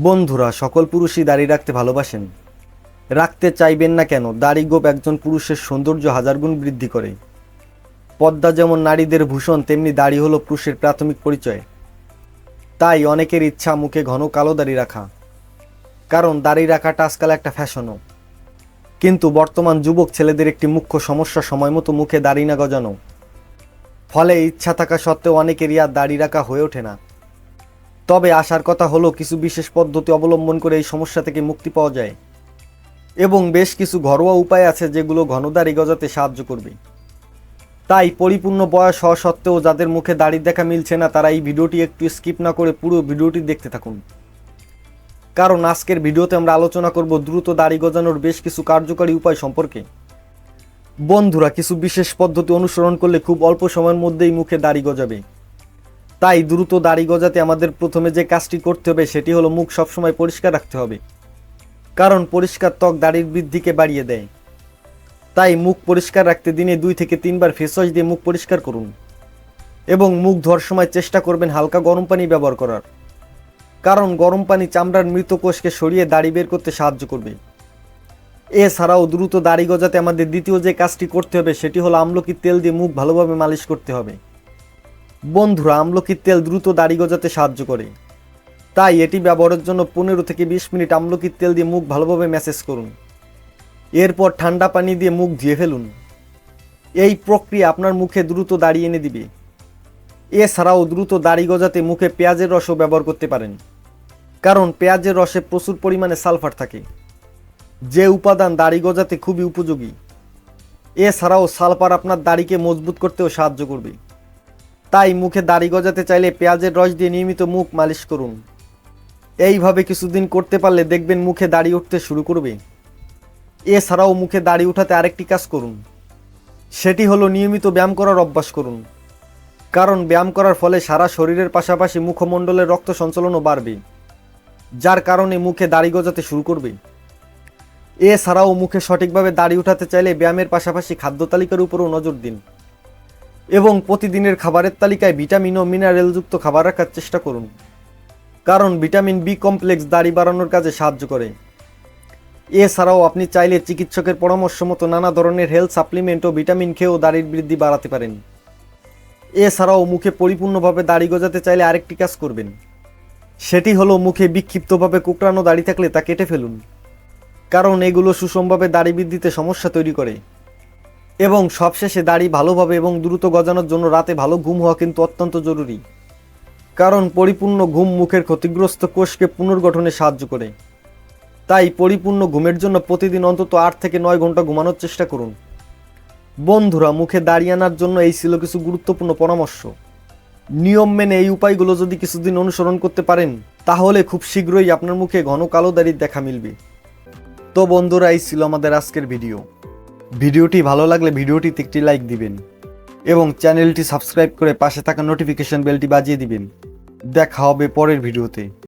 বন্ধুরা, সকল পুরুষই দাড়ি রাখতে ভালোবাসেন। রাখতে চাইবেন না কেন? দাড়ি গোঁফ একজন পুরুষের সৌন্দর্য হাজার গুণ বৃদ্ধি করে। পর্দা যেমন নারীদের ভূষণ, তেমনি দাড়ি হলো পুরুষের প্রাথমিক পরিচয়। তাই অনেকের ইচ্ছা মুখে ঘন কালো দাড়ি রাখা, কারণ দাড়ি রাখাটা আজকাল একটা ফ্যাশনও। কিন্তু বর্তমান যুবক ছেলেদের একটি মুখ্য সমস্যা সময় মতো মুখে দাড়ি না গজানো। ফলে ইচ্ছা থাকা সত্ত্বেও অনেকেরই আর দাড়ি রাখা হয়ে ওঠে না। তবে আসার কথা হলো, কিছু বিশেষ পদ্ধতি অবলম্বন করে এই সমস্যা থেকে মুক্তি পাওয়া যায়, এবং বেশ কিছু ঘরোয়া উপায় আছে যেগুলো ঘন দাড়ি গজাতে সাহায্য করবে। তাই পরিপূর্ণ বয়স হওয়া সত্ত্বেও যাদের মুখে দাড়ি দেখা মিলছে না, তারা এই ভিডিওটি একটু স্কিপ না করে পুরো ভিডিওটি দেখতে থাকুন। কারণ আজকের ভিডিওতে আমরা আলোচনা করব দ্রুত দাড়ি গজানোর বেশ কিছু কার্যকরী উপায় সম্পর্কে। বন্ধুরা, কিছু বিশেষ পদ্ধতি অনুসরণ করলে খুব অল্প সময়ের মধ্যেই মুখে দাড়ি গজাবে। তাই দ্রুত দাড়ি গজাতে আমাদের প্রথমে যে কাজটি করতে হবে সেটি হলো মুখ সবসময় পরিষ্কার রাখতে হবে। কারণ পরিষ্কার ত্বক দাড়ির বৃদ্ধিকে বাড়িয়ে দেয়। তাই মুখ পরিষ্কার রাখতে দিনে 2 থেকে 3 বার ফেস ওয়াশ দিয়ে মুখ পরিষ্কার করুন, এবং মুখ ধোয়ার সময় চেষ্টা করবেন হালকা গরম পানি ব্যবহার করার। কারণ গরম পানি চামড়ার মৃত কোষকে সরিয়ে দাড়ি বের করতে সাহায্য করবে। এছাড়াও দ্রুত দাড়ি গজাতে আমাদের দ্বিতীয় যে কাজটি করতে হবে সেটি হলো আমলকির তেল দিয়ে মুখ ভালোভাবে মালিশ করতে হবে। বন্ধুরা, আমলকির তেল দ্রুত দাড়ি গজাতে সাহায্য করে। তাই এটি ব্যবহারের জন্য 15 থেকে 20 মিনিট আমলকির তেল দিয়ে মুখ ভালোভাবে ম্যাসেজ করুন। এরপর ঠান্ডা পানি দিয়ে মুখ ধুয়ে ফেলুন। এই প্রক্রিয়া আপনার মুখে দ্রুত দাড়ি এনে দিবে। এছাড়াও দ্রুত দাড়ি গজাতে মুখে পেঁয়াজের রসও ব্যবহার করতে পারেন। কারণ পেঁয়াজের রসে প্রচুর পরিমাণে সালফার থাকে, যে উপাদান দাড়ি গজাতে খুবই উপযোগী। এছাড়াও সালফার আপনার দাড়িকে মজবুত করতেও সাহায্য করবে। তাই মুখে দাড়ি গজাতে চাইলে পেঁয়াজের রস দিয়ে নিয়মিত মুখ মালিশ করুন। এইভাবে কিছুদিন করতে পারলে দেখবেন মুখে দাড়ি উঠতে শুরু করবে। এছাড়াও মুখে দাড়ি উঠাতে আরেকটি কাজ করুন, সেটি হলো নিয়মিত ব্যায়াম করার অভ্যাস করুন। কারণ ব্যায়াম করার ফলে সারা শরীরের পাশাপাশি মুখমণ্ডলের রক্ত সঞ্চালনও বাড়বে, যার কারণে মুখে দাড়ি গজাতে শুরু করবে। এছাড়াও মুখে সঠিকভাবে দাড়ি উঠাতে চাইলে ব্যায়ামের পাশাপাশি খাদ্য তালিকার উপরও নজর দিন, এবং প্রতিদিনের খাবারের তালিকায় ভিটামিন ও মিনারেলযুক্ত খাবার রাখার চেষ্টা করুন। কারণ ভিটামিন বি কমপ্লেক্স দাড়ি বাড়ানোর কাজে সাহায্য করে। এছাড়াও আপনি চাইলে চিকিৎসকের পরামর্শ মতো নানা ধরনের হেলথ সাপ্লিমেন্ট ও ভিটামিন খেয়েও দাড়ির বৃদ্ধি বাড়াতে পারেন। এছাড়াও মুখে পরিপূর্ণভাবে দাড়ি গজাতে চাইলে আরেকটি কাজ করবেন, সেটি হলো মুখে বিক্ষিপ্তভাবে কোঁকড়ানো দাড়ি থাকলে তা কেটে ফেলুন। কারণ এগুলো সুষমভাবে দাড়ি বৃদ্ধিতে সমস্যা তৈরি করে। এবং সবশেষে দাড়ি ভালোভাবে এবং দ্রুত গজানোর জন্য রাতে ভালো ঘুম হওয়া কিন্তু অত্যন্ত জরুরি। কারণ পরিপূর্ণ ঘুম মুখের ক্ষতিগ্রস্ত কোষকে পুনর্গঠনে সাহায্য করে। তাই পরিপূর্ণ ঘুমের জন্য প্রতিদিন অন্তত 8 থেকে 9 ঘন্টা ঘুমানোর চেষ্টা করুন। বন্ধুরা, মুখে দাড়ি আনার জন্য এই ছিল কিছু গুরুত্বপূর্ণ পরামর্শ। নিয়ম মেনে এই উপায়গুলো যদি কিছুদিন অনুসরণ করতে পারেন, তাহলে খুব শীঘ্রই আপনার মুখে ঘন কালো দাড়ির দেখা মিলবে। তো বন্ধুরা, এই ছিল আমাদের আজকের ভিডিওটি ভালো লাগলে ভিডিওটিতে একটি লাইক দিবেন, এবং চ্যানেলটি সাবস্ক্রাইব করে পাশে থাকা নোটিফিকেশন বেলটি বাজিয়ে দিবেন। দেখা হবে পরের ভিডিওতে।